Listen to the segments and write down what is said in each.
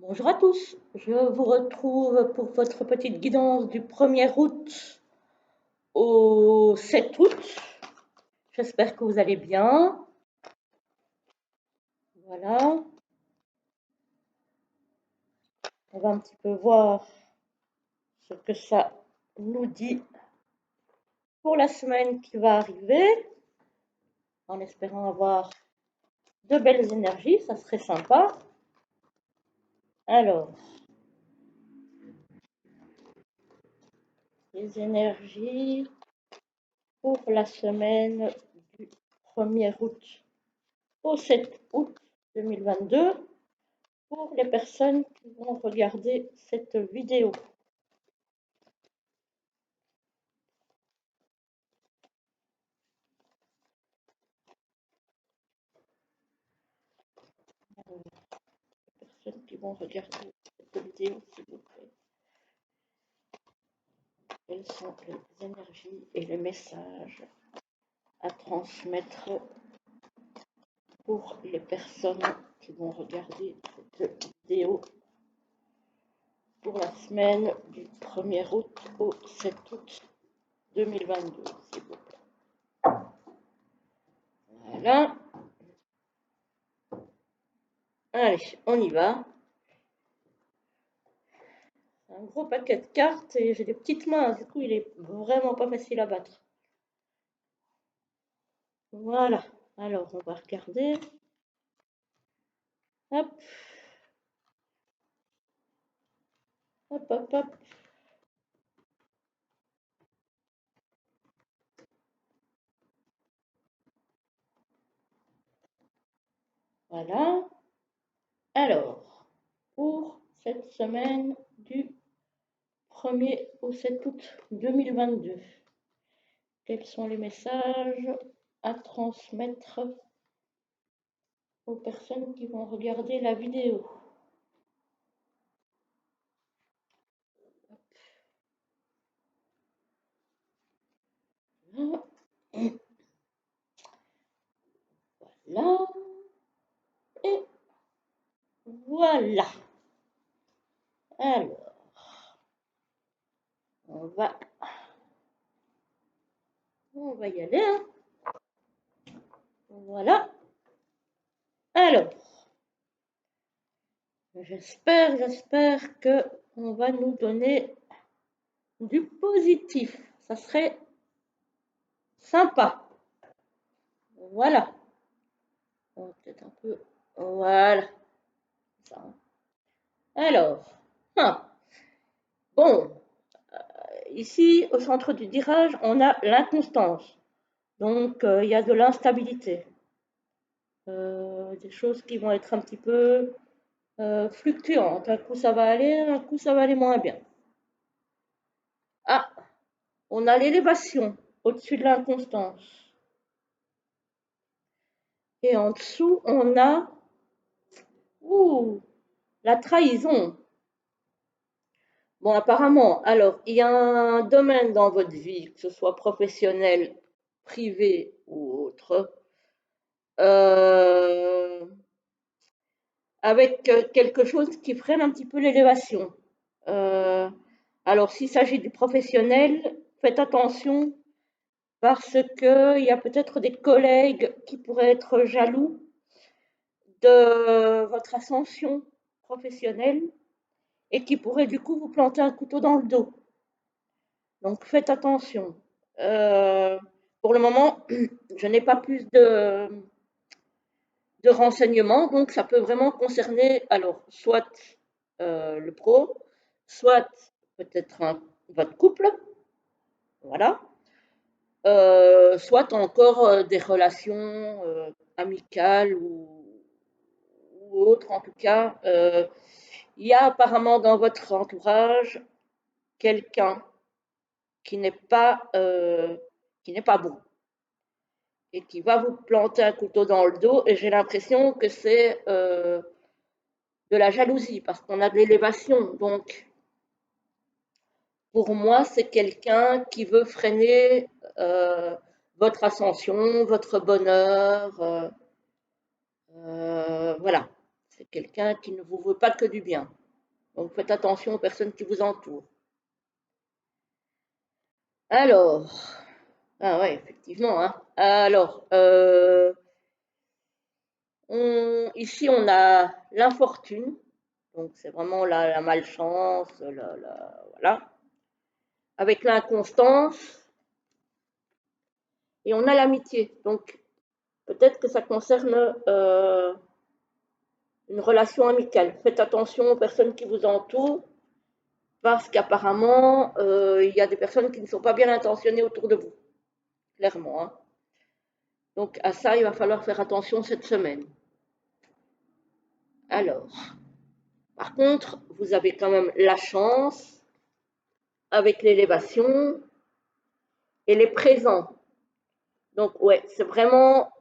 Bonjour à tous, je vous retrouve pour votre petite guidance du 1er août au 7 août. J'espère que vous allez bien. Voilà, on va un petit peu voir ce que ça nous dit pour la semaine qui va arriver, en espérant avoir de belles énergies, ça serait sympa. Alors, les énergies pour la semaine du 1er août au 7 août 2022. Pour les personnes qui vont regarder cette vidéo. Les personnes qui vont regarder cette vidéo, s'il vous plaît. Quelles sont les énergies et les messages à transmettre pour les personnes qui vont regarder cette vidéo pour la semaine du 1er août au 7 août 2022, s'il vous plaît. Voilà. Allez, on y va. Un gros paquet de cartes et j'ai des petites mains, du coup il est vraiment pas facile à battre. Voilà, alors on va regarder. Hop, hop, hop, hop. Voilà. Alors, pour cette semaine du 1er au 7 août 2022, quels sont les messages à transmettre aux personnes qui vont regarder la vidéo? Voilà. Et voilà. Alors, on va y aller, hein. Voilà. Alors, j'espère que on va nous donner du positif. Ça serait sympa. Voilà. Peut-être un peu. Voilà. Ça. Alors, hein. Bon, ici, au centre du tirage, on a l'inconstance. Donc, il y a de l'instabilité. Des choses qui vont être un petit peu fluctuantes. Un coup, ça va aller, un coup, ça va aller moins bien. Ah, on a l'élévation au-dessus de l'inconstance. Et en dessous, on a la trahison. Bon, apparemment, alors, il y a un domaine dans votre vie, que ce soit professionnel, privé ou autre, euh, avec quelque chose qui freine un petit peu l'élévation. Euh, alors, s'il s'agit du professionnel, faites attention parce qu'il y a peut-être des collègues qui pourraient être jaloux de votre ascension professionnelle et qui pourraient du coup vous planter un couteau dans le dos. Donc faites attention. Euh, pour le moment, je n'ai pas plus de renseignements, donc ça peut vraiment concerner alors soit le pro, soit peut-être votre couple, voilà, soit encore des relations amicales ou autres. En tout cas, il y a apparemment dans votre entourage quelqu'un qui n'est pas bon et qui va vous planter un couteau dans le dos. Et j'ai l'impression que c'est de la jalousie parce qu'on a de l'élévation. Donc, pour moi, c'est quelqu'un qui veut freiner votre ascension, votre bonheur. Voilà. C'est quelqu'un qui ne vous veut pas que du bien. Donc faites attention aux personnes qui vous entourent. Alors, ah ouais, effectivement, hein. Alors, ici on a l'infortune, donc c'est vraiment la malchance, voilà, avec l'inconstance, et on a l'amitié. Donc peut-être que ça concerne une relation amicale. Faites attention aux personnes qui vous entourent, parce qu'apparemment, il y a des personnes qui ne sont pas bien intentionnées autour de vous, clairement, hein. Donc à ça, il va falloir faire attention cette semaine. Alors, par contre, vous avez quand même la chance avec l'élévation et les présents. Donc ouais, c'est vraiment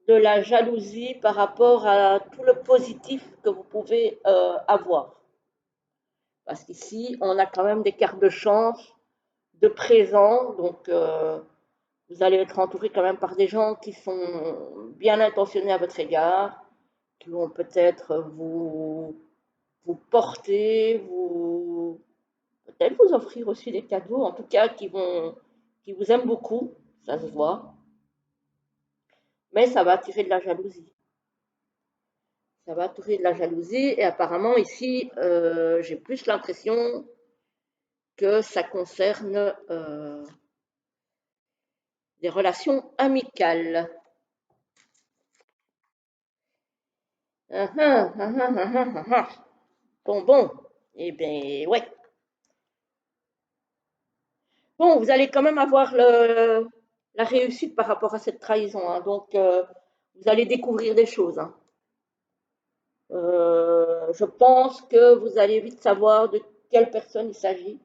de la jalousie par rapport à tout le positif que vous pouvez avoir. Parce qu'ici, on a quand même des cartes de chance, de présents, donc vous allez être entouré quand même par des gens qui sont bien intentionnés à votre égard, qui vont peut-être vous porter, peut-être vous offrir aussi des cadeaux, en tout cas qui vous aiment beaucoup, ça se voit, mais ça va attirer de la jalousie. Ça va attirer de la jalousie et apparemment ici, j'ai plus l'impression que ça concerne des relations amicales. Ah, ah, ah, ah, ah, ah, ah. Bon, eh bien, ouais. Bon, vous allez quand même avoir la réussite par rapport à cette trahison, hein. Donc, vous allez découvrir des choses, hein. Je pense que vous allez vite savoir de quelle personne il s'agit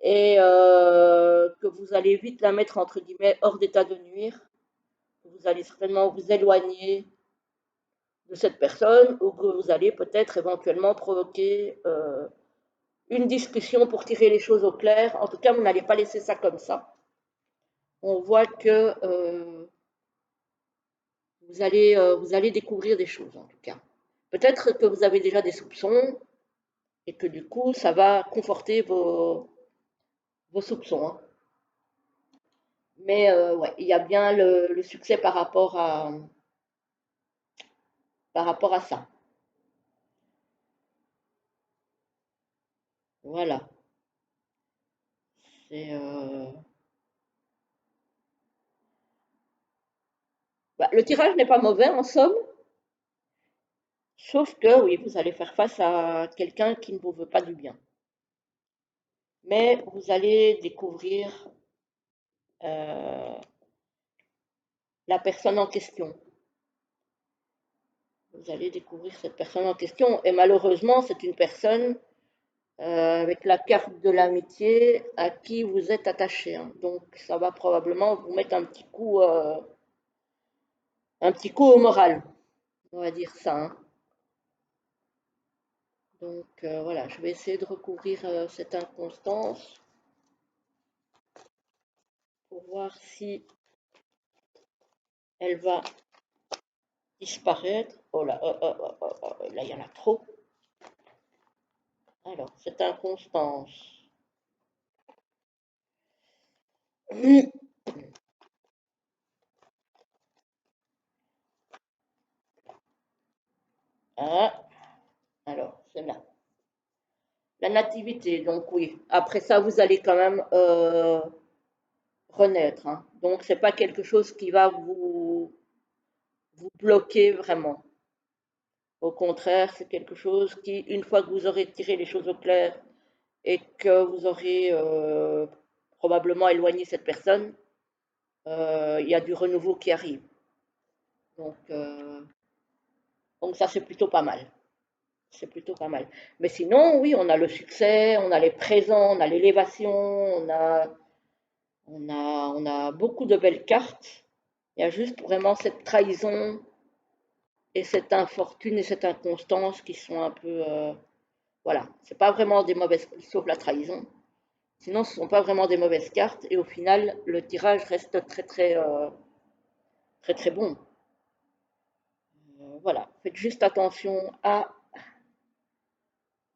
et que vous allez vite la mettre entre guillemets hors d'état de nuire. Vous allez certainement vous éloigner de cette personne ou que vous allez peut-être éventuellement provoquer une discussion pour tirer les choses au clair. En tout cas, vous n'allez pas laisser ça comme ça. On voit que vous allez découvrir des choses en tout cas. Peut-être que vous avez déjà des soupçons et que du coup, ça va conforter vos soupçons, hein. Mais ouais, il y a bien le succès par rapport à ça. Voilà. C'est, bah, le tirage n'est pas mauvais en somme, sauf que oui, vous allez faire face à quelqu'un qui ne vous veut pas du bien. Mais vous allez découvrir la personne en question. Vous allez découvrir cette personne en question. Et malheureusement, c'est une personne avec la carte de l'amitié à qui vous êtes attaché, hein. Donc, ça va probablement vous mettre un petit coup au moral, on va dire ça, hein. Donc, voilà, je vais essayer de recouvrir cette inconstance pour voir si elle va disparaître. Oh là, là, il y en a trop. Alors, cette inconstance. Ah, alors, c'est là. La nativité, donc oui. Après ça, vous allez quand même renaître, hein. Donc, c'est pas quelque chose qui va vous bloquer vraiment. Au contraire, c'est quelque chose qui, une fois que vous aurez tiré les choses au clair et que vous aurez probablement éloigné cette personne, il y a du renouveau qui arrive. Donc, euh, donc ça, c'est plutôt pas mal. C'est plutôt pas mal. Mais sinon, oui, on a le succès, on a les présents, on a l'élévation, on a beaucoup de belles cartes. Il y a juste vraiment cette trahison et cette infortune et cette inconstance qui sont un peu. Voilà, c'est pas vraiment des mauvaises, sauf la trahison. Sinon, ce ne sont pas vraiment des mauvaises cartes et au final, le tirage reste très très très très bon. Voilà, faites juste attention à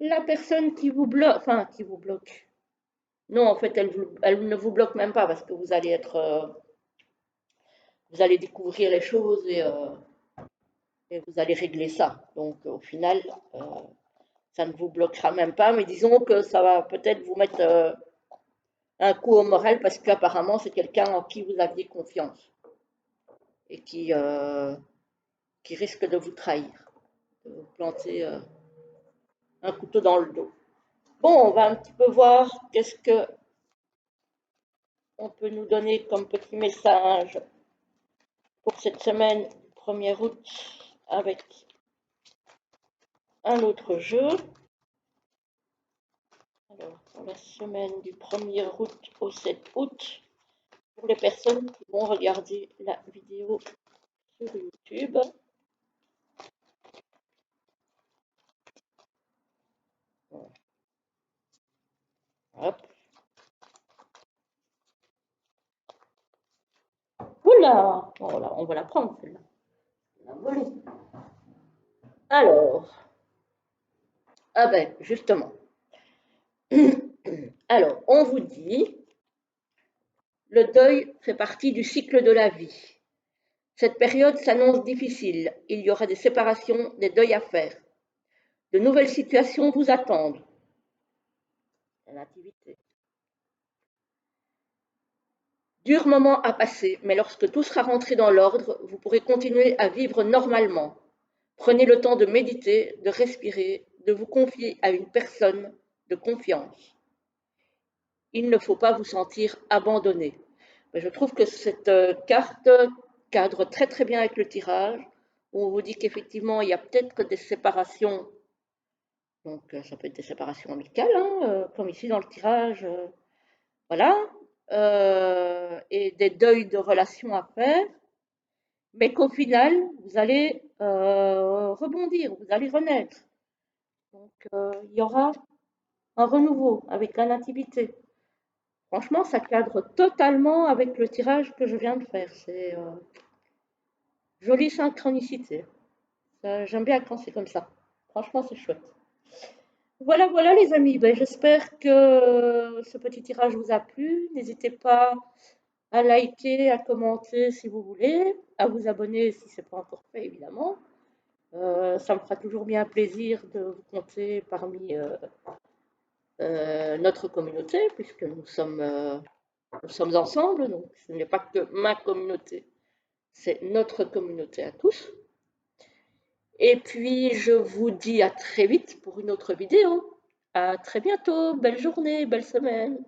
la personne qui vous bloque, enfin qui vous bloque. Non, en fait, elle ne vous bloque même pas parce que vous allez découvrir les choses et vous allez régler ça. Donc, au final, euh, ça ne vous bloquera même pas, mais disons que ça va peut-être vous mettre un coup au moral parce qu'apparemment, c'est quelqu'un en qui vous aviez confiance et qui risque de vous trahir, de vous planter un couteau dans le dos. Bon, on va un petit peu voir qu'est-ce que on peut nous donner comme petit message pour cette semaine du 1er août avec un autre jeu. Alors, pour la semaine du 1er août au 7 août, pour les personnes qui vont regarder la vidéo sur YouTube. Hop. Oula, voilà, on va la prendre celle-là. Alors, ah ben justement. Alors, on vous dit, le deuil fait partie du cycle de la vie. Cette période s'annonce difficile. Il y aura des séparations, des deuils à faire. De nouvelles situations vous attendent. La nativité. Dur moment à passer, mais lorsque tout sera rentré dans l'ordre, vous pourrez continuer à vivre normalement. Prenez le temps de méditer, de respirer, de vous confier à une personne de confiance. Il ne faut pas vous sentir abandonné. Je trouve que cette carte cadre très très bien avec le tirage, où on vous dit qu'effectivement il y a peut-être des séparations, donc ça peut être des séparations amicales, hein, comme ici dans le tirage, voilà, et des deuils de relations à faire, mais qu'au final vous allez rebondir, vous allez renaître. Donc il y aura un renouveau avec la nativité. Franchement, ça cadre totalement avec le tirage que je viens de faire. C'est jolie synchronicité. J'aime bien quand c'est comme ça. Franchement, c'est chouette. Voilà, voilà les amis. Ben, j'espère que ce petit tirage vous a plu. N'hésitez pas à liker, à commenter si vous voulez, à vous abonner si ce n'est pas encore fait, évidemment. Ça me fera toujours bien plaisir de vous compter parmi notre communauté, puisque nous sommes ensemble. Donc, ce n'est pas que ma communauté, c'est notre communauté à tous. Et puis, je vous dis à très vite pour une autre vidéo. À très bientôt. Belle journée, belle semaine.